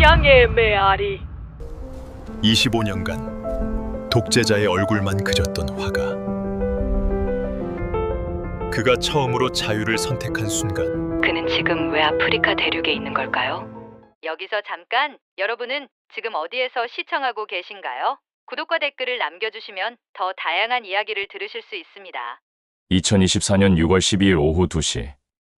양의 메아리. 25년간 독재자의 얼굴만 그렸던 화가, 그가 처음으로 자유를 선택한 순간 그는 지금 왜 아프리카 대륙에 있는 걸까요? 여기서 잠깐, 여러분은 지금 어디에서 시청하고 계신가요? 구독과 댓글을 남겨주시면 더 다양한 이야기를 들으실 수 있습니다. 2024년 6월 12일 오후 2시,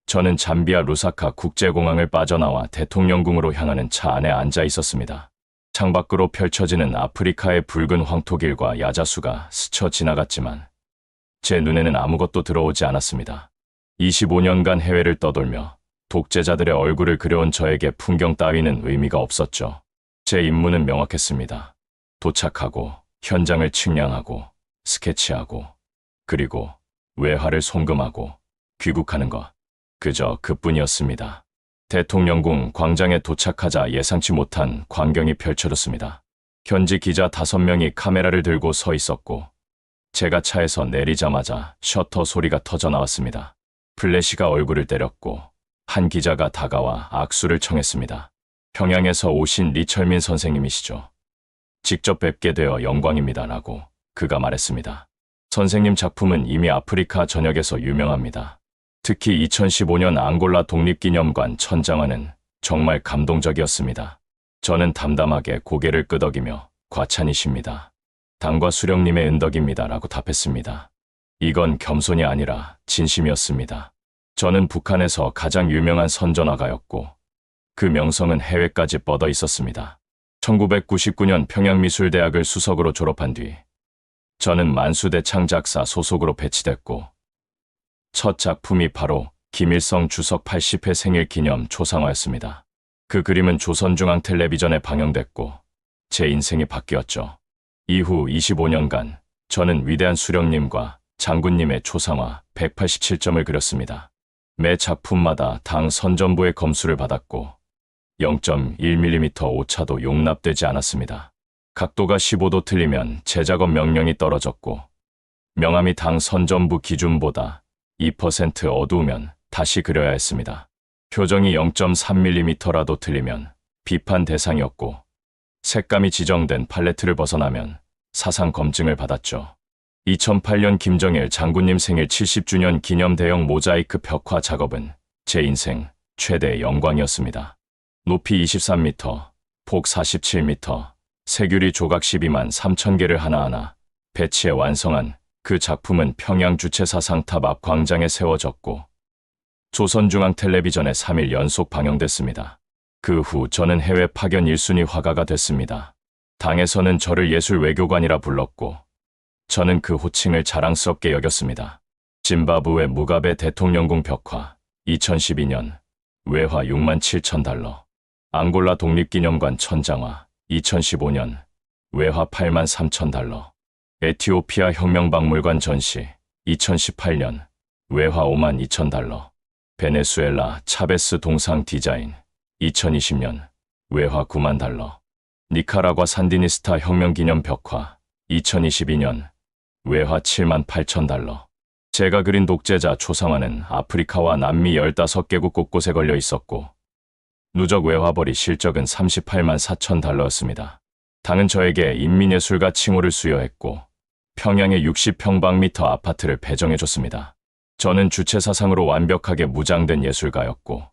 저는 잠비아 루사카 국제공항을 빠져나와 대통령궁으로 향하는 차 안에 앉아 있었습니다. 창밖으로 펼쳐지는 아프리카의 붉은 황토길과 야자수가 스쳐 지나갔지만 제 눈에는 아무것도 들어오지 않았습니다. 25년간 해외를 떠돌며 독재자들의 얼굴을 그려온 저에게 풍경 따위는 의미가 없었죠. 제 임무는 명확했습니다. 도착하고 현장을 측량하고 스케치하고 그리고 외화를 송금하고 귀국하는 것, 그저 그뿐이었습니다. 대통령궁 광장에 도착하자 예상치 못한 광경이 펼쳐졌습니다. 현지 기자 5명이 카메라를 들고 서 있었고 제가 차에서 내리자마자 셔터 소리가 터져 나왔습니다. 플래시가 얼굴을 때렸고 한 기자가 다가와 악수를 청했습니다. 평양에서 오신 리철민 선생님이시죠. 직접 뵙게 되어 영광입니다라고 그가 말했습니다. 선생님 작품은 이미 아프리카 전역에서 유명합니다. 특히 2015년 앙골라 독립기념관 천장화는 정말 감동적이었습니다. 저는 담담하게 고개를 끄덕이며 과찬이십니다. 당과 수령님의 은덕입니다라고 답했습니다. 이건 겸손이 아니라 진심이었습니다. 저는 북한에서 가장 유명한 선전화가였고 그 명성은 해외까지 뻗어 있었습니다. 1999년 평양미술대학을 수석으로 졸업한 뒤 저는 만수대 창작사 소속으로 배치됐고 첫 작품이 바로 김일성 주석 80회 생일 기념 초상화였습니다. 그 그림은 조선중앙텔레비전에 방영됐고 제 인생이 바뀌었죠. 이후 25년간 저는 위대한 수령님과 장군님의 초상화 187점을 그렸습니다. 매 작품마다 당 선전부의 검수를 받았고 0.1mm 오차도 용납되지 않았습니다. 각도가 15도 틀리면 재작업 명령이 떨어졌고 명암이 당 선전부 기준보다 2% 어두우면 다시 그려야 했습니다. 표정이 0.3mm라도 틀리면 비판 대상이었고 색감이 지정된 팔레트를 벗어나면 사상 검증을 받았죠. 2008년 김정일 장군님 생일 70주년 기념 대형 모자이크 벽화 작업은 제 인생 최대의 영광이었습니다. 높이 23m, 폭 47m, 세규리 조각 12만 3천 개를 하나하나 배치해 완성한 그 작품은 평양 주체사상탑 앞 광장에 세워졌고 조선중앙텔레비전에 3일 연속 방영됐습니다. 그 후 저는 해외 파견 1순위 화가가 됐습니다. 당에서는 저를 예술 외교관이라 불렀고 저는 그 호칭을 자랑스럽게 여겼습니다. 짐바브웨 무가베 대통령궁 벽화 2012년 외화 6만 7천 달러, 앙골라 독립기념관 천장화 2015년 외화 8만 3천 달러, 에티오피아 혁명박물관 전시 2018년 외화 5만 2천 달러, 베네수엘라 차베스 동상 디자인 2020년 외화 9만 달러, 니카라과 산디니스타 혁명기념 벽화 2022년 외화 7만 8천 달러. 제가 그린 독재자 초상화는 아프리카와 남미 15개국 곳곳에 걸려 있었고 누적 외화벌이 실적은 38만 4천 달러였습니다. 당은 저에게 인민예술가 칭호를 수여했고 평양의 60평방미터 아파트를 배정해줬습니다. 저는 주체사상으로 완벽하게 무장된 예술가였고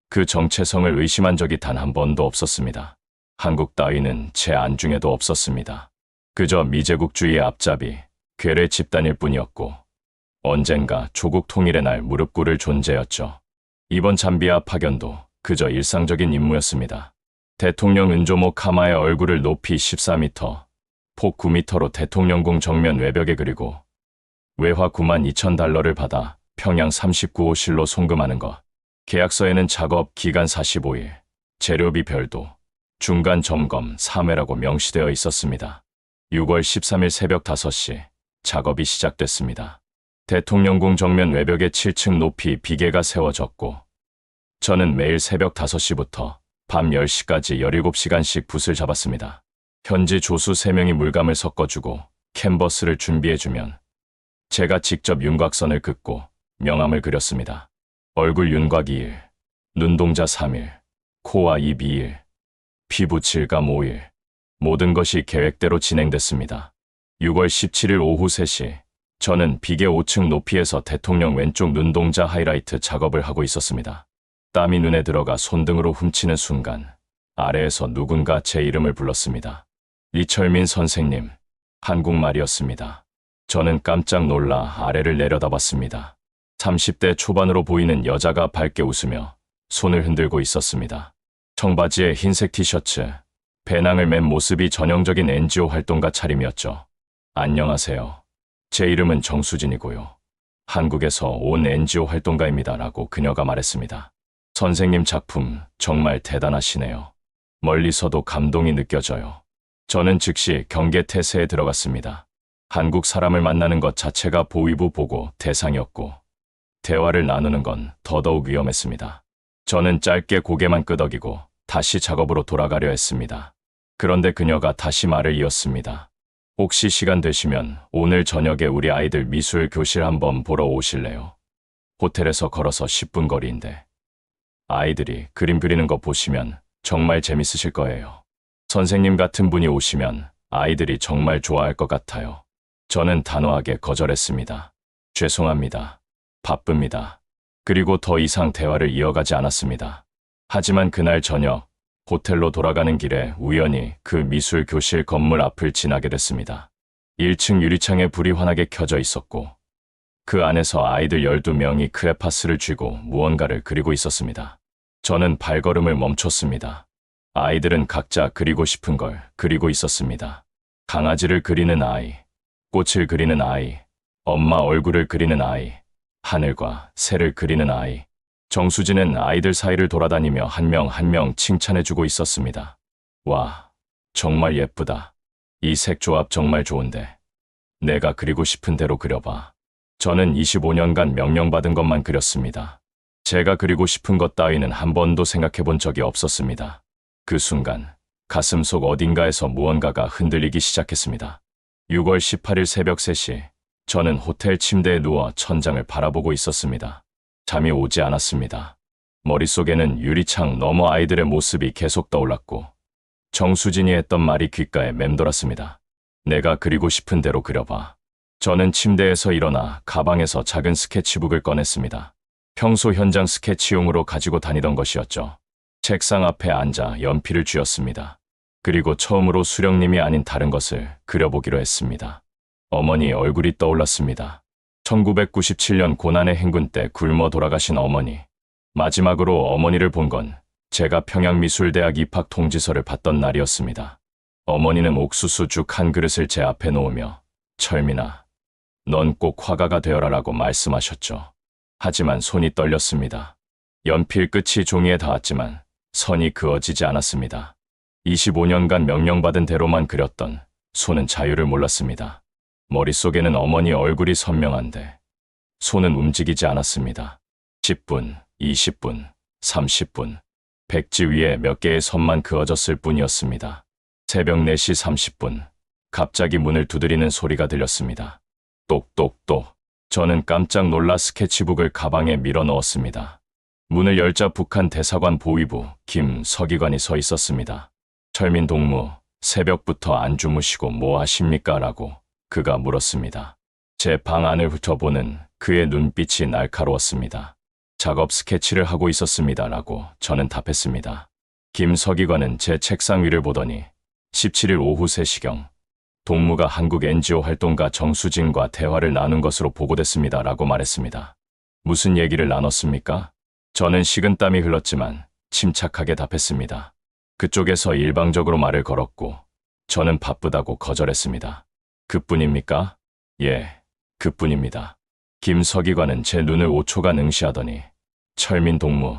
그 정체성을 의심한 적이 단 한 번도 없었습니다. 한국 따위는 제 안중에도 없었습니다. 그저 미제국주의의 앞잡이, 괴뢰 집단일 뿐이었고 언젠가 조국 통일의 날 무릎 꿇을 존재였죠. 이번 잠비아 파견도 그저 일상적인 임무였습니다. 대통령 은조모 카마의 얼굴을 높이 14m, 폭 9m로 대통령궁 정면 외벽에 그리고 외화 9만 2천 달러를 받아 평양 39호실로 송금하는 것. 계약서에는 작업 기간 45일, 재료비 별도, 중간 점검 3회라고 명시되어 있었습니다. 6월 13일 새벽 5시 작업이 시작됐습니다. 대통령궁 정면 외벽에 7층 높이 비계가 세워졌고 저는 매일 새벽 5시부터 밤 10시까지 17시간씩 붓을 잡았습니다. 현지 조수 3명이 물감을 섞어주고 캔버스를 준비해주면 제가 직접 윤곽선을 긋고 명암을 그렸습니다. 얼굴 윤곽 2일, 눈동자 3일, 코와 입 2일, 피부 질감 5일. 모든 것이 계획대로 진행됐습니다. 6월 17일 오후 3시, 저는 비계 5층 높이에서 대통령 왼쪽 눈동자 하이라이트 작업을 하고 있었습니다. 땀이 눈에 들어가 손등으로 훔치는 순간, 아래에서 누군가 제 이름을 불렀습니다. 이철민 선생님, 한국말이었습니다. 저는 깜짝 놀라 아래를 내려다봤습니다. 30대 초반으로 보이는 여자가 밝게 웃으며 손을 흔들고 있었습니다. 청바지에 흰색 티셔츠, 배낭을 맨 모습이 전형적인 NGO 활동가 차림이었죠. 안녕하세요. 제 이름은 정수진이고요. 한국에서 온 NGO 활동가입니다. 라고 그녀가 말했습니다. 선생님 작품 정말 대단하시네요. 멀리서도 감동이 느껴져요. 저는 즉시 경계태세에 들어갔습니다. 한국 사람을 만나는 것 자체가 보위부 보고 대상이었고 대화를 나누는 건 더더욱 위험했습니다. 저는 짧게 고개만 끄덕이고 다시 작업으로 돌아가려 했습니다. 그런데 그녀가 다시 말을 이었습니다. 혹시 시간 되시면 오늘 저녁에 우리 아이들 미술 교실 한번 보러 오실래요? 호텔에서 걸어서 10분 거리인데 아이들이 그림 그리는 거 보시면 정말 재밌으실 거예요. 선생님 같은 분이 오시면 아이들이 정말 좋아할 것 같아요. 저는 단호하게 거절했습니다. 죄송합니다. 바쁩니다. 그리고 더 이상 대화를 이어가지 않았습니다. 하지만 그날 저녁 호텔로 돌아가는 길에 우연히 그 미술 교실 건물 앞을 지나게 됐습니다. 1층 유리창에 불이 환하게 켜져 있었고 그 안에서 아이들 12명이 크레파스를 쥐고 무언가를 그리고 있었습니다. 저는 발걸음을 멈췄습니다. 아이들은 각자 그리고 싶은 걸 그리고 있었습니다. 강아지를 그리는 아이, 꽃을 그리는 아이, 엄마 얼굴을 그리는 아이, 하늘과 새를 그리는 아이. 정수진은 아이들 사이를 돌아다니며 한 명 한 명 칭찬해주고 있었습니다. 와, 정말 예쁘다. 이 색 조합 정말 좋은데. 내가 그리고 싶은 대로 그려봐. 저는 25년간 명령받은 것만 그렸습니다. 제가 그리고 싶은 것 따위는 한 번도 생각해 본 적이 없었습니다. 그 순간 가슴속 어딘가에서 무언가가 흔들리기 시작했습니다. 6월 18일 새벽 3시, 저는 호텔 침대에 누워 천장을 바라보고 있었습니다. 잠이 오지 않았습니다. 머릿속에는 유리창 너머 아이들의 모습이 계속 떠올랐고 정수진이 했던 말이 귓가에 맴돌았습니다. 내가 그리고 싶은 대로 그려봐. 저는 침대에서 일어나 가방에서 작은 스케치북을 꺼냈습니다. 평소 현장 스케치용으로 가지고 다니던 것이었죠. 책상 앞에 앉아 연필을 쥐었습니다. 그리고 처음으로 수령님이 아닌 다른 것을 그려보기로 했습니다. 어머니 얼굴이 떠올랐습니다. 1997년 고난의 행군 때 굶어 돌아가신 어머니. 마지막으로 어머니를 본 건 제가 평양미술대학 입학 통지서를 받던 날이었습니다. 어머니는 옥수수 죽 한 그릇을 제 앞에 놓으며 철민아, 넌 꼭 화가가 되어라라고 말씀하셨죠. 하지만 손이 떨렸습니다. 연필 끝이 종이에 닿았지만 선이 그어지지 않았습니다. 25년간 명령받은 대로만 그렸던 손은 자유를 몰랐습니다. 머릿속에는 어머니 얼굴이 선명한데 손은 움직이지 않았습니다. 10분, 20분, 30분, 백지 위에 몇 개의 선만 그어졌을 뿐이었습니다. 새벽 4시 30분, 갑자기 문을 두드리는 소리가 들렸습니다. 똑똑똑. 저는 깜짝 놀라 스케치북을 가방에 밀어 넣었습니다. 문을 열자 북한 대사관 보위부 김서기관이 서 있었습니다. 철민 동무, 새벽부터 안 주무시고 뭐 하십니까? 라고 그가 물었습니다. 제 방 안을 훑어보는 그의 눈빛이 날카로웠습니다. 작업 스케치를 하고 있었습니다. 라고 저는 답했습니다. 김서기관은 제 책상 위를 보더니 17일 오후 3시경 동무가 한국 NGO 활동가 정수진과 대화를 나눈 것으로 보고됐습니다. 라고 말했습니다. 무슨 얘기를 나눴습니까? 저는 식은땀이 흘렀지만 침착하게 답했습니다. 그쪽에서 일방적으로 말을 걸었고 저는 바쁘다고 거절했습니다. 그뿐입니까? 예, 그뿐입니다. 김서기관은 제 눈을 5초간 응시하더니 철민 동무,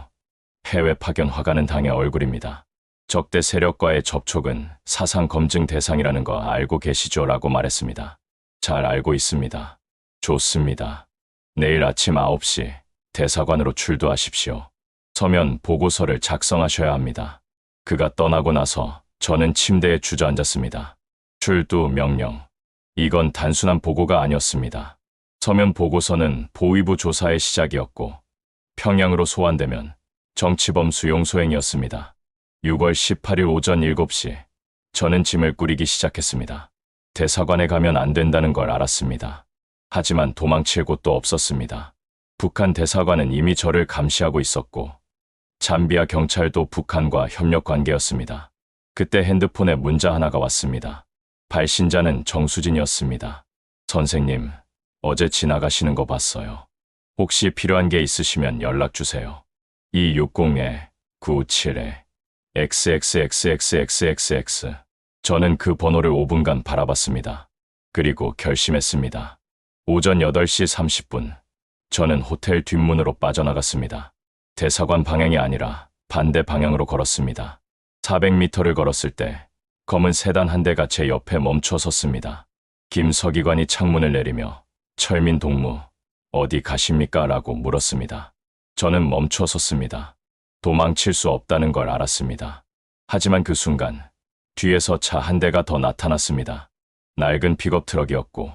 해외 파견 허가는 당의 얼굴입니다. 적대 세력과의 접촉은 사상 검증 대상이라는 거 알고 계시죠? 라고 말했습니다. 잘 알고 있습니다. 좋습니다. 내일 아침 9시 대사관으로 출두하십시오. 서면 보고서를 작성하셔야 합니다. 그가 떠나고 나서 저는 침대에 주저앉았습니다. 출두 명령. 이건 단순한 보고가 아니었습니다. 서면 보고서는 보위부 조사의 시작이었고 평양으로 소환되면 정치범 수용 소행이었습니다. 6월 18일 오전 7시, 저는 짐을 꾸리기 시작했습니다. 대사관에 가면 안 된다는 걸 알았습니다. 하지만 도망칠 곳도 없었습니다. 북한 대사관은 이미 저를 감시하고 있었고, 잠비아 경찰도 북한과 협력 관계였습니다. 그때 핸드폰에 문자 하나가 왔습니다. 발신자는 정수진이었습니다. 선생님, 어제 지나가시는 거 봤어요. 혹시 필요한 게 있으시면 연락 주세요. 260-97-XXXXXXX. 저는 그 번호를 5분간 바라봤습니다. 그리고 결심했습니다. 오전 8시 30분, 저는 호텔 뒷문으로 빠져나갔습니다. 대사관 방향이 아니라 반대 방향으로 걸었습니다. 400m를 걸었을 때 검은 세단 한 대가 제 옆에 멈춰 섰습니다. 김 서기관이 창문을 내리며 철민 동무, 어디 가십니까? 라고 물었습니다. 저는 멈춰 섰습니다. 도망칠 수 없다는 걸 알았습니다. 하지만 그 순간 뒤에서 차 한 대가 더 나타났습니다. 낡은 픽업 트럭이었고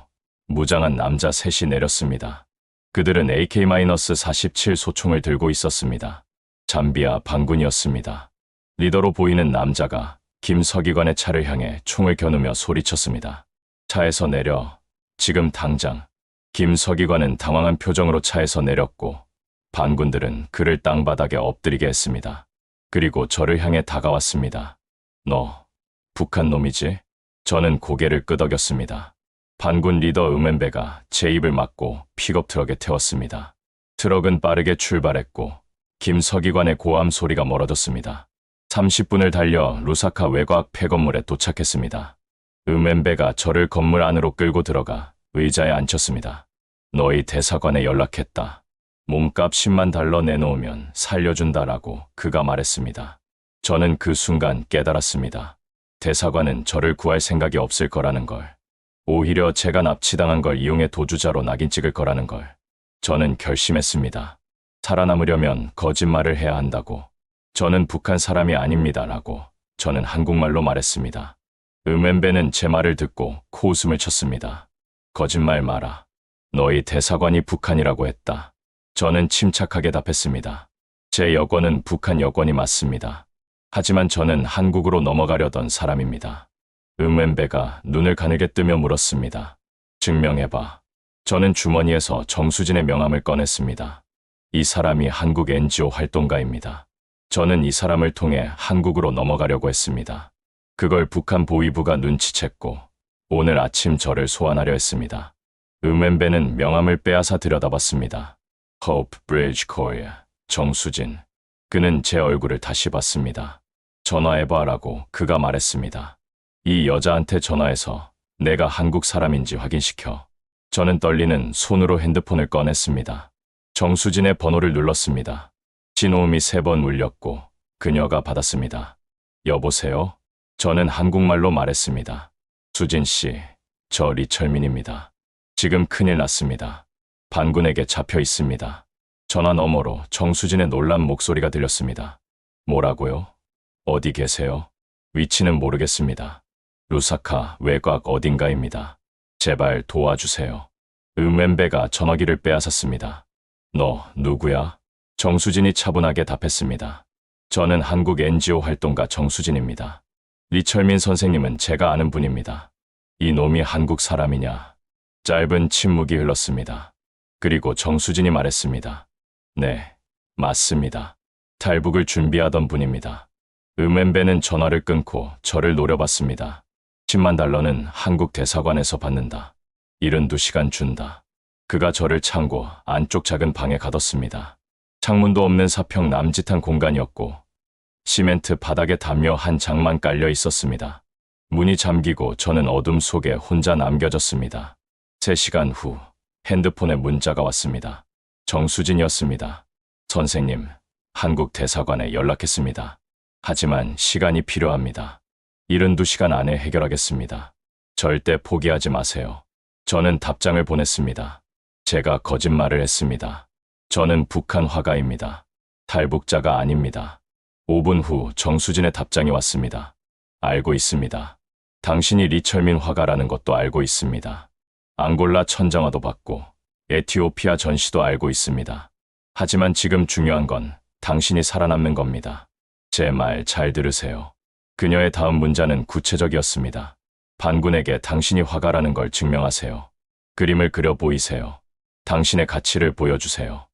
무장한 남자 셋이 내렸습니다. 그들은 AK-47 소총을 들고 있었습니다. 잠비아 반군이었습니다. 리더로 보이는 남자가 김 서기관의 차를 향해 총을 겨누며 소리쳤습니다. 차에서 내려, 지금 당장. 김 서기관은 당황한 표정으로 차에서 내렸고 반군들은 그를 땅바닥에 엎드리게 했습니다. 그리고 저를 향해 다가왔습니다. 너, 북한 놈이지? 저는 고개를 끄덕였습니다. 반군 리더 음엔베가 제 입을 막고 픽업 트럭에 태웠습니다. 트럭은 빠르게 출발했고 김 서기관의 고함 소리가 멀어졌습니다. 30분을 달려 루사카 외곽 폐건물에 도착했습니다. 음엔베가 저를 건물 안으로 끌고 들어가 의자에 앉혔습니다. 너희 대사관에 연락했다. 몸값 10만 달러 내놓으면 살려준다라고 그가 말했습니다. 저는 그 순간 깨달았습니다. 대사관은 저를 구할 생각이 없을 거라는 걸. 오히려 제가 납치당한 걸 이용해 도주자로 낙인 찍을 거라는 걸. 저는 결심했습니다. 살아남으려면 거짓말을 해야 한다고. 저는 북한 사람이 아닙니다라고 저는 한국말로 말했습니다. 음엔베는 제 말을 듣고 코웃음을 쳤습니다. 거짓말 마라. 너희 대사관이 북한이라고 했다. 저는 침착하게 답했습니다. 제 여권은 북한 여권이 맞습니다. 하지만 저는 한국으로 넘어가려던 사람입니다. 음엔베가 눈을 가늘게 뜨며 물었습니다. 증명해봐. 저는 주머니에서 정수진의 명함을 꺼냈습니다. 이 사람이 한국 NGO 활동가입니다. 저는 이 사람을 통해 한국으로 넘어가려고 했습니다. 그걸 북한 보위부가 눈치챘고 오늘 아침 저를 소환하려 했습니다. 음엔베는 명함을 빼앗아 들여다봤습니다. Hope Bridge Korea, 정수진. 그는 제 얼굴을 다시 봤습니다. 전화해봐라고 그가 말했습니다. 이 여자한테 전화해서 내가 한국 사람인지 확인시켜. 저는 떨리는 손으로 핸드폰을 꺼냈습니다. 정수진의 번호를 눌렀습니다. 신호음이 3번 울렸고 그녀가 받았습니다. 여보세요? 저는 한국말로 말했습니다. 수진 씨, 저 리철민입니다. 지금 큰일 났습니다. 반군에게 잡혀 있습니다. 전화 너머로 정수진의 놀란 목소리가 들렸습니다. 뭐라고요? 어디 계세요? 위치는 모르겠습니다. 루사카 외곽 어딘가입니다. 제발 도와주세요. 음엔베가 전화기를 빼앗았습니다. 너 누구야? 정수진이 차분하게 답했습니다. 저는 한국 NGO 활동가 정수진입니다. 리철민 선생님은 제가 아는 분입니다. 이 놈이 한국 사람이냐? 짧은 침묵이 흘렀습니다. 그리고 정수진이 말했습니다. 네, 맞습니다. 탈북을 준비하던 분입니다. 음엔베는 전화를 끊고 저를 노려봤습니다. 10만 달러는 한국 대사관에서 받는다. 72시간 준다. 그가 저를 창고 안쪽 작은 방에 가뒀습니다. 창문도 없는 사평 남짓한 공간이었고 시멘트 바닥에 담요 한 장만 깔려 있었습니다. 문이 잠기고 저는 어둠 속에 혼자 남겨졌습니다. 3시간 후 핸드폰에 문자가 왔습니다. 정수진이었습니다. 선생님, 한국 대사관에 연락했습니다. 하지만 시간이 필요합니다. 72시간 안에 해결하겠습니다. 절대 포기하지 마세요. 저는 답장을 보냈습니다. 제가 거짓말을 했습니다. 저는 북한 화가입니다. 탈북자가 아닙니다. 5분 후 정수진의 답장이 왔습니다. 알고 있습니다. 당신이 리철민 화가라는 것도 알고 있습니다. 앙골라 천장화도 받고 에티오피아 전시도 알고 있습니다. 하지만 지금 중요한 건 당신이 살아남는 겁니다. 제 말 잘 들으세요. 그녀의 다음 문자는 구체적이었습니다. 반군에게 당신이 화가라는 걸 증명하세요. 그림을 그려 보이세요. 당신의 가치를 보여주세요.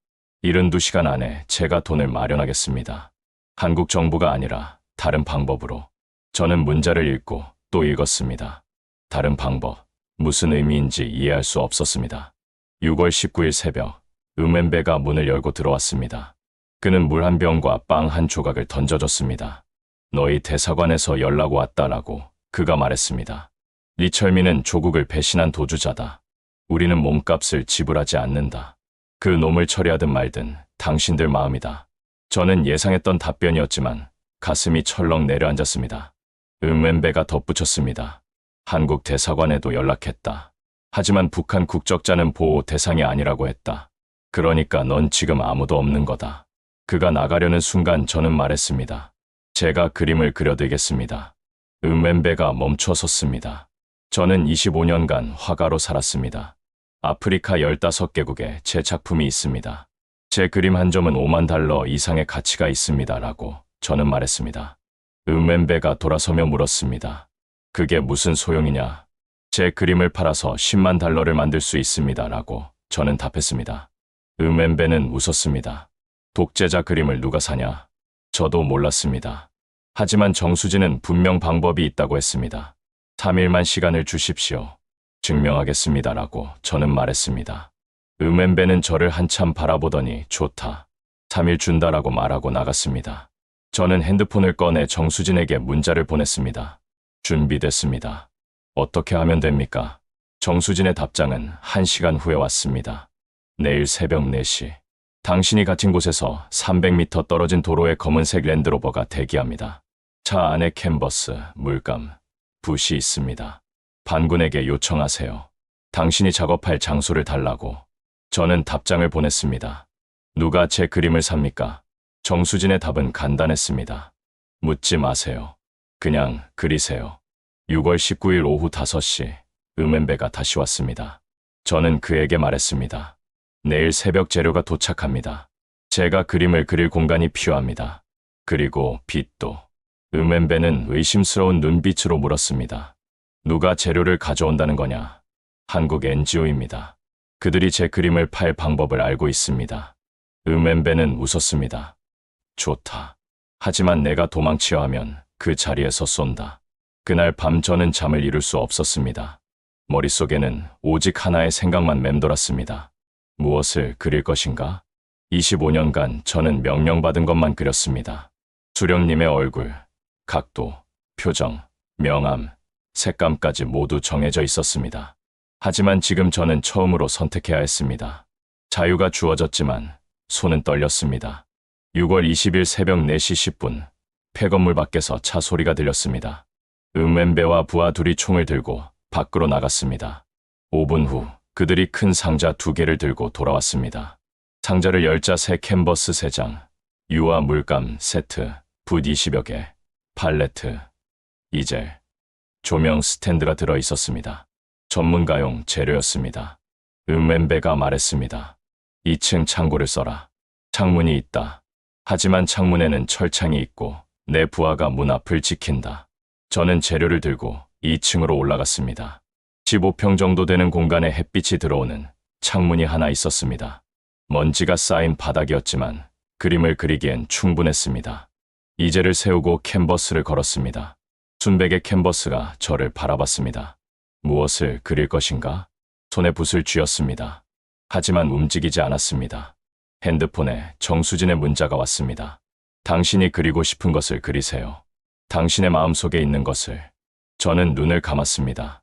72시간 안에 제가 돈을 마련하겠습니다. 한국 정부가 아니라 다른 방법으로. 저는 문자를 읽고 또 읽었습니다. 다른 방법, 무슨 의미인지 이해할 수 없었습니다. 6월 19일 새벽, 음엠베가 문을 열고 들어왔습니다. 그는 물 한 병과 빵 한 조각을 던져줬습니다. 너희 대사관에서 연락 왔다라고 그가 말했습니다. 리철민은 조국을 배신한 도주자다. 우리는 몸값을 지불하지 않는다. 그 놈을 처리하든 말든 당신들 마음이다. 저는 예상했던 답변이었지만 가슴이 철렁 내려앉았습니다. 음엠베가 덧붙였습니다. 한국 대사관에도 연락했다. 하지만 북한 국적자는 보호 대상이 아니라고 했다. 그러니까 넌 지금 아무도 없는 거다. 그가 나가려는 순간 저는 말했습니다. 제가 그림을 그려드리겠습니다. 음엠베가 멈춰섰습니다. 저는 25년간 화가로 살았습니다. 아프리카 15개국에 제 작품이 있습니다. 제 그림 한 점은 5만 달러 이상의 가치가 있습니다라고 저는 말했습니다. 음엠베가 돌아서며 물었습니다. 그게 무슨 소용이냐? 제 그림을 팔아서 10만 달러를 만들 수 있습니다라고 저는 답했습니다. 음엠베는 웃었습니다. 독재자 그림을 누가 사냐? 저도 몰랐습니다. 하지만 정수진은 분명 방법이 있다고 했습니다. 3일만 시간을 주십시오. 증명하겠습니다라고 저는 말했습니다. 음엠베는 저를 한참 바라보더니 좋다. 3일 준다라고 말하고 나갔습니다. 저는 핸드폰을 꺼내 정수진에게 문자를 보냈습니다. 준비됐습니다. 어떻게 하면 됩니까? 정수진의 답장은 1시간 후에 왔습니다. 내일 새벽 4시. 당신이 갇힌 곳에서 300m 떨어진 도로에 검은색 랜드로버가 대기합니다. 차 안에 캔버스, 물감, 붓이 있습니다. 반군에게 요청하세요. 당신이 작업할 장소를 달라고. 저는 답장을 보냈습니다. 누가 제 그림을 삽니까? 정수진의 답은 간단했습니다. 묻지 마세요. 그냥 그리세요. 6월 19일 오후 5시, 음엠베가 다시 왔습니다. 저는 그에게 말했습니다. 내일 새벽 재료가 도착합니다. 제가 그림을 그릴 공간이 필요합니다. 그리고 빛도. 음엠베는 의심스러운 눈빛으로 물었습니다. 누가 재료를 가져온다는 거냐? 한국 NGO입니다. 그들이 제 그림을 팔 방법을 알고 있습니다. 음엠베는 웃었습니다. 좋다. 하지만 내가 도망치려 하면 그 자리에서 쏜다. 그날 밤 저는 잠을 이룰 수 없었습니다. 머릿속에는 오직 하나의 생각만 맴돌았습니다. 무엇을 그릴 것인가? 25년간 저는 명령받은 것만 그렸습니다. 수령님의 얼굴, 각도, 표정, 명암, 색감까지 모두 정해져 있었습니다. 하지만 지금 저는 처음으로 선택해야 했습니다. 자유가 주어졌지만 손은 떨렸습니다. 6월 20일 새벽 4시 10분, 폐건물 밖에서 차 소리가 들렸습니다. 음엠베와 부하 둘이 총을 들고 밖으로 나갔습니다. 5분 후 그들이 큰 상자 2개를 들고 돌아왔습니다. 상자를 열자 새 캔버스 3장, 유화 물감 세트, 붓 20여 개, 팔레트, 이젤, 조명 스탠드가 들어 있었습니다. 전문가용 재료였습니다. 음엠베가 말했습니다. 2층 창고를 써라. 창문이 있다. 하지만 창문에는 철창이 있고 내 부하가 문 앞을 지킨다. 저는 재료를 들고 2층으로 올라갔습니다. 15평 정도 되는 공간에 햇빛이 들어오는 창문이 하나 있었습니다. 먼지가 쌓인 바닥이었지만 그림을 그리기엔 충분했습니다. 이젤을 세우고 캔버스를 걸었습니다. 순백의 캔버스가 저를 바라봤습니다. 무엇을 그릴 것인가? 손에 붓을 쥐었습니다. 하지만 움직이지 않았습니다. 핸드폰에 정수진의 문자가 왔습니다. 당신이 그리고 싶은 것을 그리세요. 당신의 마음속에 있는 것을. 저는 눈을 감았습니다.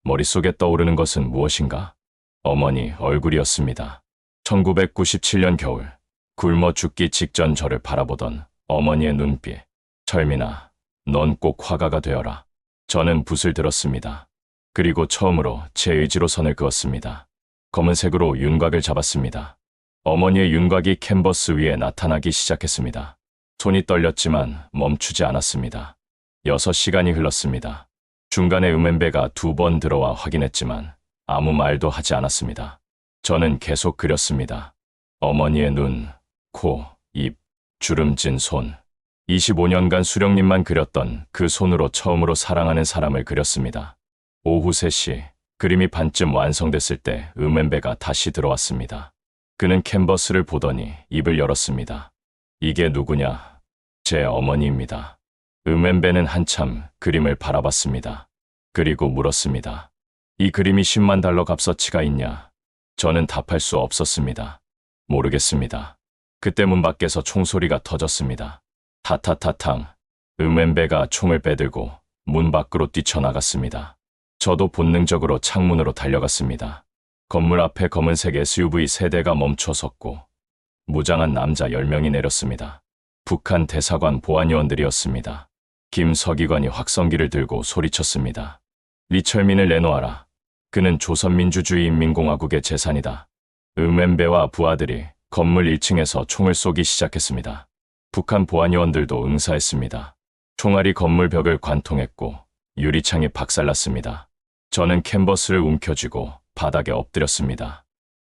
머릿속에 떠오르는 것은 무엇인가? 어머니 얼굴이었습니다. 1997년 겨울, 굶어 죽기 직전 저를 바라보던 어머니의 눈빛. 철민아, 넌 꼭 화가가 되어라. 저는 붓을 들었습니다. 그리고 처음으로 제 의지로 선을 그었습니다. 검은색으로 윤곽을 잡았습니다. 어머니의 윤곽이 캔버스 위에 나타나기 시작했습니다. 손이 떨렸지만 멈추지 않았습니다. 6시간이 흘렀습니다. 중간에 음엠베가 2번 들어와 확인했지만 아무 말도 하지 않았습니다. 저는 계속 그렸습니다. 어머니의 눈, 코, 입, 주름진 손. 25년간 수령님만 그렸던 그 손으로 처음으로 사랑하는 사람을 그렸습니다. 오후 3시, 그림이 반쯤 완성됐을 때 음엠베가 다시 들어왔습니다. 그는 캔버스를 보더니 입을 열었습니다. 이게 누구냐? 제 어머니입니다. 음엠베는 한참 그림을 바라봤습니다. 그리고 물었습니다. 이 그림이 10만 달러 값어치가 있냐? 저는 답할 수 없었습니다. 모르겠습니다. 그때 문 밖에서 총소리가 터졌습니다. 타타타탕. 음엠베가 총을 빼들고 문 밖으로 뛰쳐나갔습니다. 저도 본능적으로 창문으로 달려갔습니다. 건물 앞에 검은색 SUV 3대가 멈춰섰고 무장한 남자 10명이 내렸습니다. 북한 대사관 보안요원들이었습니다. 김 서기관이 확성기를 들고 소리쳤습니다. 리철민을 내놓아라. 그는 조선민주주의인민공화국의 재산이다. 음엠베와 부하들이 건물 1층에서 총을 쏘기 시작했습니다. 북한 보안요원들도 응사했습니다. 총알이 건물 벽을 관통했고 유리창이 박살났습니다. 저는 캔버스를 움켜쥐고 바닥에 엎드렸습니다.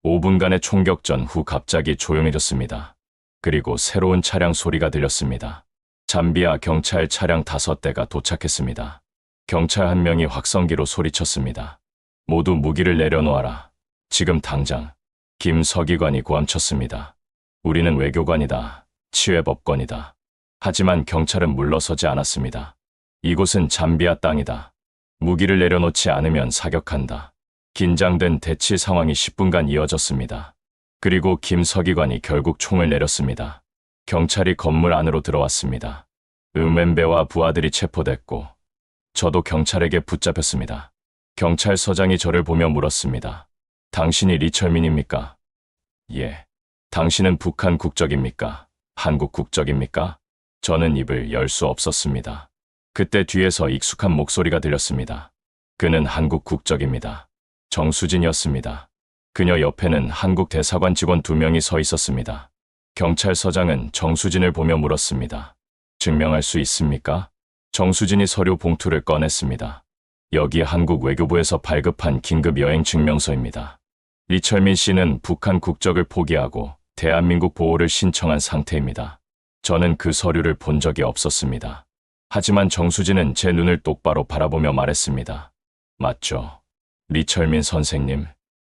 5분간의 총격전 후 갑자기 조용해졌습니다. 그리고 새로운 차량 소리가 들렸습니다. 잠비아 경찰 차량 5대가 도착했습니다. 경찰 한 명이 확성기로 소리쳤습니다. 모두 무기를 내려놓아라. 지금 당장. 김 서기관이 고함쳤습니다. 우리는 외교관이다. 치외법권이다. 하지만 경찰은 물러서지 않았습니다. 이곳은 잠비아 땅이다. 무기를 내려놓지 않으면 사격한다. 긴장된 대치 상황이 10분간 이어졌습니다. 그리고 김 서기관이 결국 총을 내렸습니다. 경찰이 건물 안으로 들어왔습니다. 음엠베와 부하들이 체포됐고 저도 경찰에게 붙잡혔습니다. 경찰서장이 저를 보며 물었습니다. 당신이 리철민입니까? 예. 당신은 북한 국적입니까? 한국 국적입니까? 저는 입을 열 수 없었습니다. 그때 뒤에서 익숙한 목소리가 들렸습니다. 그는 한국 국적입니다. 정수진이었습니다. 그녀 옆에는 한국 대사관 직원 2명이 서 있었습니다. 경찰서장은 정수진을 보며 물었습니다. 증명할 수 있습니까? 정수진이 서류 봉투를 꺼냈습니다. 여기 한국 외교부에서 발급한 긴급 여행 증명서입니다. 리철민 씨는 북한 국적을 포기하고 대한민국 보호를 신청한 상태입니다. 저는 그 서류를 본 적이 없었습니다. 하지만 정수진은 제 눈을 똑바로 바라보며 말했습니다. 맞죠? 리철민 선생님.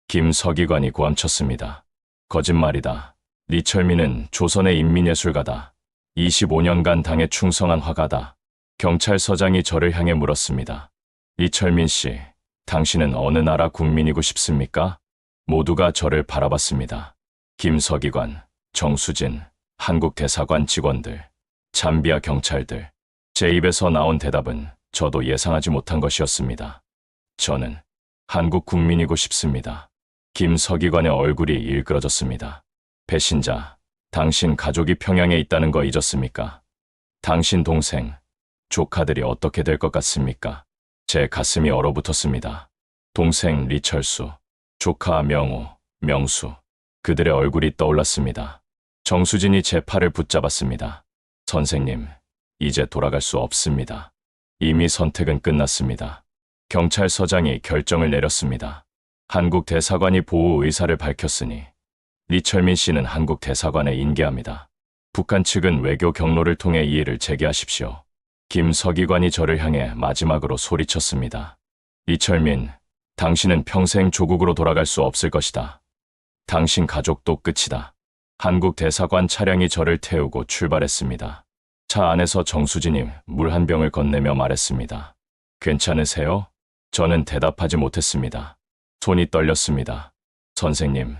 김 서기관이 고함쳤습니다. 거짓말이다. 리철민은 조선의 인민예술가다. 25년간 당에 충성한 화가다. 경찰서장이 저를 향해 물었습니다. 리철민 씨, 당신은 어느 나라 국민이고 싶습니까? 모두가 저를 바라봤습니다. 김 서기관, 정수진, 한국 대사관 직원들, 잠비아 경찰들. 제 입에서 나온 대답은 저도 예상하지 못한 것이었습니다. 저는 한국 국민이고 싶습니다. 김 서기관의 얼굴이 일그러졌습니다. 배신자, 당신 가족이 평양에 있다는 거 잊었습니까? 당신 동생, 조카들이 어떻게 될 것 같습니까? 제 가슴이 얼어붙었습니다. 동생 리철수, 조카 명호, 명수, 그들의 얼굴이 떠올랐습니다. 정수진이 제 팔을 붙잡았습니다. 선생님, 이제 돌아갈 수 없습니다. 이미 선택은 끝났습니다. 경찰서장이 결정을 내렸습니다. 한국 대사관이 보호 의사를 밝혔으니 리철민 씨는 한국 대사관에 인계합니다. 북한 측은 외교 경로를 통해 이의를 제기하십시오. 김 서기관이 저를 향해 마지막으로 소리쳤습니다. 리철민, 당신은 평생 조국으로 돌아갈 수 없을 것이다. 당신 가족도 끝이다. 한국 대사관 차량이 저를 태우고 출발했습니다. 차 안에서 정수진이 물 한 병을 건네며 말했습니다. 괜찮으세요? 저는 대답하지 못했습니다. 손이 떨렸습니다. 선생님,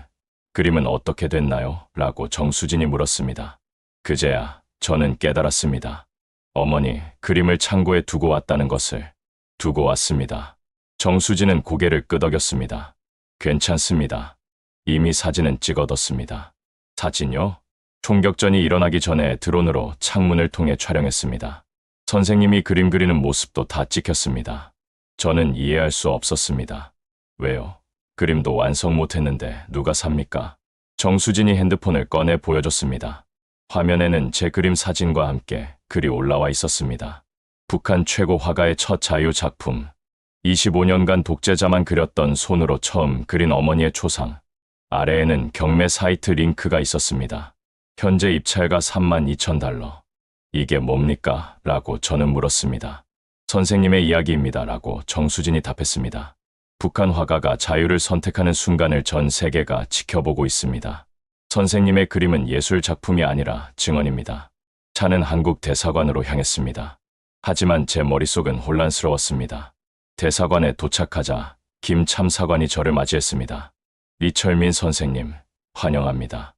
그림은 어떻게 됐나요? 라고 정수진이 물었습니다. 그제야 저는 깨달았습니다. 어머니, 그림을 창고에 두고 왔다는 것을. 두고 왔습니다. 정수진은 고개를 끄덕였습니다. 괜찮습니다. 이미 사진은 찍어뒀습니다. 사진요? 총격전이 일어나기 전에 드론으로 창문을 통해 촬영했습니다. 선생님이 그림 그리는 모습도 다 찍혔습니다. 저는 이해할 수 없었습니다. 왜요? 그림도 완성 못했는데 누가 삽니까? 정수진이 핸드폰을 꺼내 보여줬습니다. 화면에는 제 그림 사진과 함께 글이 올라와 있었습니다. 북한 최고 화가의 첫 자유 작품. 25년간 독재자만 그렸던 손으로 처음 그린 어머니의 초상. 아래에는 경매 사이트 링크가 있었습니다. 현재 입찰가 32,000달러. 이게 뭡니까? 라고 저는 물었습니다. 선생님의 이야기입니다. 라고 정수진이 답했습니다. 북한 화가가 자유를 선택하는 순간을 전 세계가 지켜보고 있습니다. 선생님의 그림은 예술 작품이 아니라 증언입니다. 차는 한국 대사관으로 향했습니다. 하지만 제 머릿속은 혼란스러웠습니다. 대사관에 도착하자 김 참사관이 저를 맞이했습니다. 리철민 선생님, 환영합니다.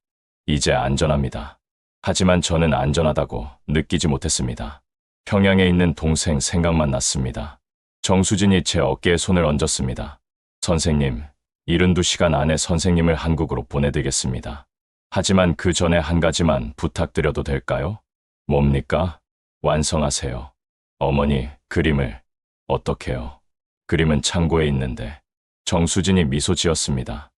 이제 안전합니다. 하지만 저는 안전하다고 느끼지 못했습니다. 평양에 있는 동생 생각만 났습니다. 정수진이 제 어깨에 손을 얹었습니다. 선생님, 72시간 안에 선생님을 한국으로 보내드리겠습니다. 하지만 그 전에 한 가지만 부탁드려도 될까요? 뭡니까? 완성하세요. 어머니, 그림을. 어떻게요? 그림은 창고에 있는데. 정수진이 미소 지었습니다.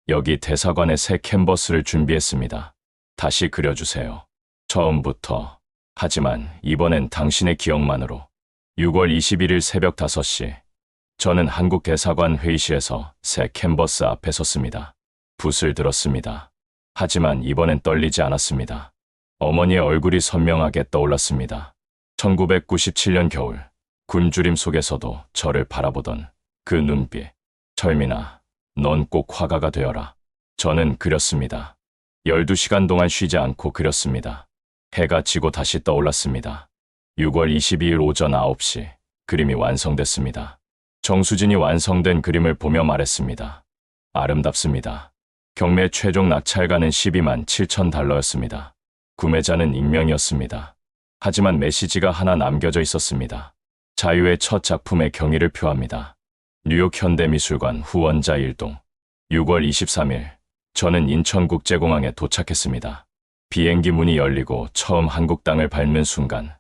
여기 대사관에 새 캔버스를 준비했습니다. 다시 그려주세요. 처음부터. 하지만 이번엔 당신의 기억만으로. 6월 21일 새벽 5시. 저는 한국 대사관 회의실에서 새 캔버스 앞에 섰습니다. 붓을 들었습니다. 하지만 이번엔 떨리지 않았습니다. 어머니의 얼굴이 선명하게 떠올랐습니다. 1997년 겨울, 굶주림 속에서도 저를 바라보던 그 눈빛. 철민아, 넌 꼭 화가가 되어라. 저는 그렸습니다. 12시간 동안 쉬지 않고 그렸습니다. 해가 지고 다시 떠올랐습니다. 6월 22일 오전 9시, 그림이 완성됐습니다. 정수진이 완성된 그림을 보며 말했습니다. 아름답습니다. 경매 최종 낙찰가는 12만 7천 달러였습니다. 구매자는 익명이었습니다. 하지만 메시지가 하나 남겨져 있었습니다. 자유의 첫 작품의 경의를 표합니다. 뉴욕 현대미술관 후원자 일동. 6월 23일, 저는 인천국제공항에 도착했습니다. 비행기 문이 열리고 처음 한국 땅을 밟는 순간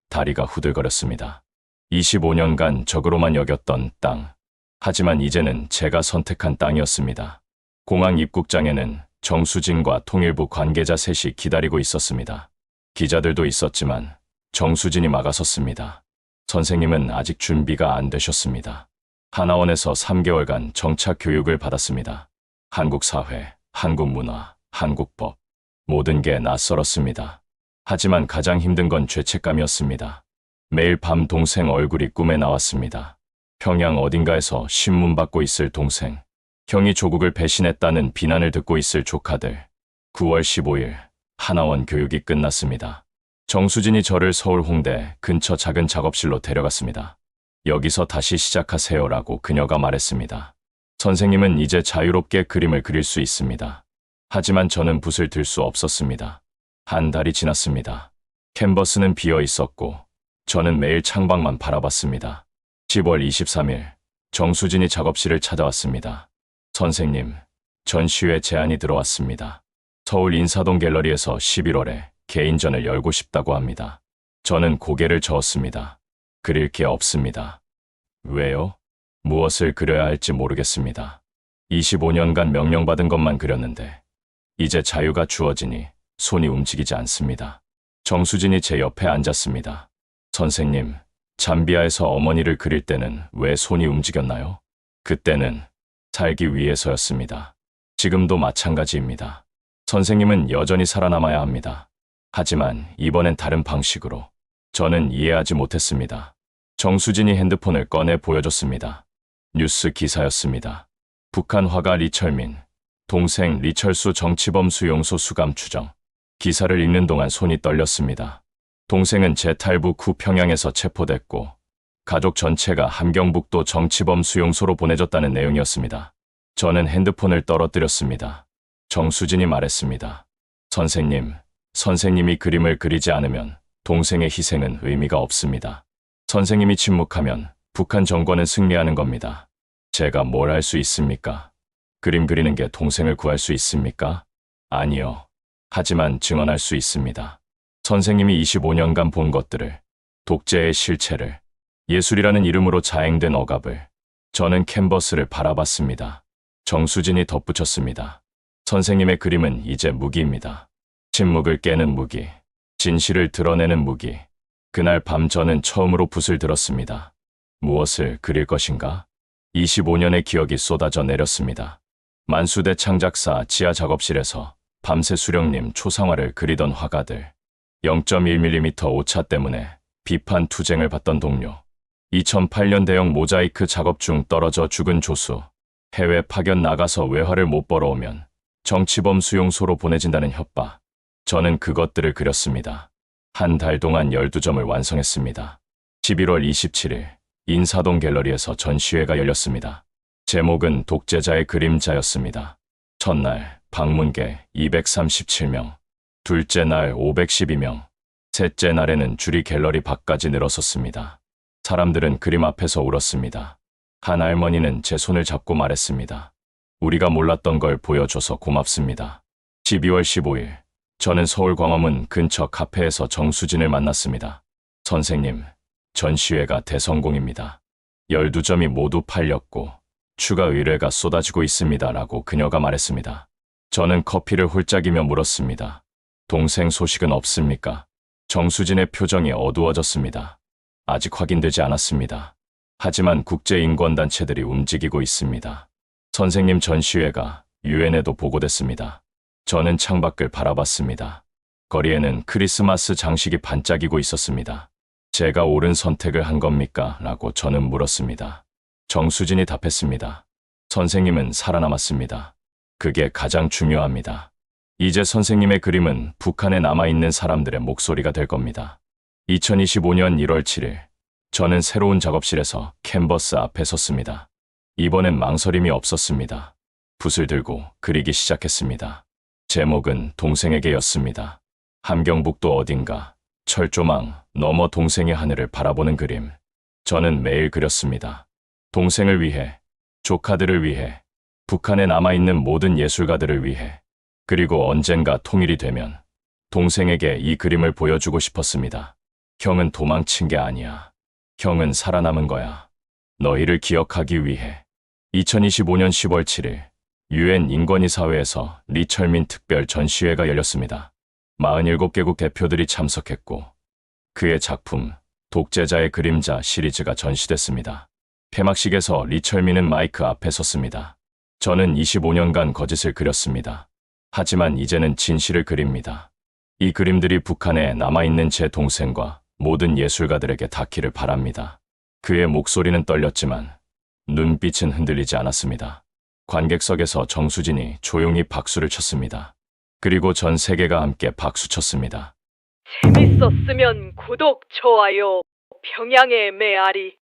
다리가 후들거렸습니다. 25년간 적으로만 여겼던 땅. 하지만 이제는 제가 선택한 땅이었습니다. 공항 입국장에는 정수진과 통일부 관계자 셋이 기다리고 있었습니다. 기자들도 있었지만 정수진이 막아섰습니다. 선생님은 아직 준비가 안 되셨습니다. 하나원에서 3개월간 정착 교육을 받았습니다. 한국 사회, 한국 문화, 한국법. 모든 게 낯설었습니다. 하지만 가장 힘든 건 죄책감이었습니다. 매일 밤 동생 얼굴이 꿈에 나왔습니다. 평양 어딘가에서 신문 받고 있을 동생. 형이 조국을 배신했다는 비난을 듣고 있을 조카들. 9월 15일, 하나원 교육이 끝났습니다. 정수진이 저를 서울 홍대 근처 작은 작업실로 데려갔습니다. 여기서 다시 시작하세요라고 그녀가 말했습니다. 선생님은 이제 자유롭게 그림을 그릴 수 있습니다. 하지만 저는 붓을 들 수 없었습니다. 한 달이 지났습니다. 캔버스는 비어 있었고 저는 매일 창밖만 바라봤습니다. 10월 23일, 정수진이 작업실을 찾아왔습니다. 선생님, 전시회 제안이 들어왔습니다. 서울 인사동 갤러리에서 11월에 개인전을 열고 싶다고 합니다. 저는 고개를 저었습니다. 그릴 게 없습니다. 왜요? 무엇을 그려야 할지 모르겠습니다. 25년간 명령받은 것만 그렸는데 이제 자유가 주어지니 손이 움직이지 않습니다. 정수진이 제 옆에 앉았습니다. 선생님, 잠비아에서 어머니를 그릴 때는 왜 손이 움직였나요? 그때는 살기 위해서였습니다. 지금도 마찬가지입니다. 선생님은 여전히 살아남아야 합니다. 하지만 이번엔 다른 방식으로. 저는 이해하지 못했습니다. 정수진이 핸드폰을 꺼내 보여줬습니다. 뉴스 기사였습니다. 북한 화가 리철민, 동생 리철수 정치범 수용소 수감 추정. 기사를 읽는 동안 손이 떨렸습니다. 동생은 재탈북 후 평양에서 체포됐고 가족 전체가 함경북도 정치범 수용소로 보내졌다는 내용이었습니다. 저는 핸드폰을 떨어뜨렸습니다. 정수진이 말했습니다. 선생님, 선생님이 그림을 그리지 않으면 동생의 희생은 의미가 없습니다. 선생님이 침묵하면 북한 정권은 승리하는 겁니다. 제가 뭘 할 수 있습니까? 그림 그리는 게 동생을 구할 수 있습니까? 아니요. 하지만 증언할 수 있습니다. 선생님이 25년간 본 것들을, 독재의 실체를, 예술이라는 이름으로 자행된 억압을. 저는 캔버스를 바라봤습니다. 정수진이 덧붙였습니다. 선생님의 그림은 이제 무기입니다. 침묵을 깨는 무기, 진실을 드러내는 무기. 그날 밤 저는 처음으로 붓을 들었습니다. 무엇을 그릴 것인가? 25년의 기억이 쏟아져 내렸습니다. 만수대 창작사 지하 작업실에서 밤새 수령님 초상화를 그리던 화가들. 0.1mm 오차 때문에 비판 투쟁을 받던 동료. 2008년 대형 모자이크 작업 중 떨어져 죽은 조수. 해외 파견 나가서 외화를 못 벌어오면 정치범 수용소로 보내진다는 협박. 저는 그것들을 그렸습니다. 한 달 동안 12점을 완성했습니다. 11월 27일 인사동 갤러리에서 전시회가 열렸습니다. 제목은 독재자의 그림자였습니다. 첫날 방문객 237명, 둘째 날 512명, 셋째 날에는 줄이 갤러리 밖까지 늘어섰습니다. 사람들은 그림 앞에서 울었습니다. 한 할머니는 제 손을 잡고 말했습니다. 우리가 몰랐던 걸 보여줘서 고맙습니다. 12월 15일, 저는 서울 광화문 근처 카페에서 정수진을 만났습니다. 선생님, 전시회가 대성공입니다. 12점이 모두 팔렸고 추가 의뢰가 쏟아지고 있습니다. 라고 그녀가 말했습니다. 저는 커피를 홀짝이며 물었습니다. 동생 소식은 없습니까? 정수진의 표정이 어두워졌습니다. 아직 확인되지 않았습니다. 하지만 국제인권단체들이 움직이고 있습니다. 선생님 전시회가 유엔에도 보고됐습니다. 저는 창밖을 바라봤습니다. 거리에는 크리스마스 장식이 반짝이고 있었습니다. 제가 옳은 선택을 한 겁니까? 라고 저는 물었습니다. 정수진이 답했습니다. 선생님은 살아남았습니다. 그게 가장 중요합니다. 이제 선생님의 그림은 북한에 남아있는 사람들의 목소리가 될 겁니다. 2025년 1월 7일, 저는 새로운 작업실에서 캔버스 앞에 섰습니다. 이번엔 망설임이 없었습니다. 붓을 들고 그리기 시작했습니다. 제목은 동생에게였습니다. 함경북도 어딘가 철조망 너머 동생의 하늘을 바라보는 그림. 저는 매일 그렸습니다. 동생을 위해, 조카들을 위해, 북한에 남아있는 모든 예술가들을 위해, 그리고 언젠가 통일이 되면 동생에게 이 그림을 보여주고 싶었습니다. 형은 도망친 게 아니야. 형은 살아남은 거야. 너희를 기억하기 위해. 2025년 10월 7일 유엔 인권위사회에서 리철민 특별 전시회가 열렸습니다. 47개국 대표들이 참석했고 그의 작품 독재자의 그림자 시리즈가 전시됐습니다. 폐막식에서 리철민은 마이크 앞에 섰습니다. 저는 25년간 거짓을 그렸습니다. 하지만 이제는 진실을 그립니다. 이 그림들이 북한에 남아있는 제 동생과 모든 예술가들에게 닿기를 바랍니다. 그의 목소리는 떨렸지만 눈빛은 흔들리지 않았습니다. 관객석에서 정수진이 조용히 박수를 쳤습니다. 그리고 전 세계가 함께 박수쳤습니다. 재밌었으면 구독, 좋아요, 평양의 메아리.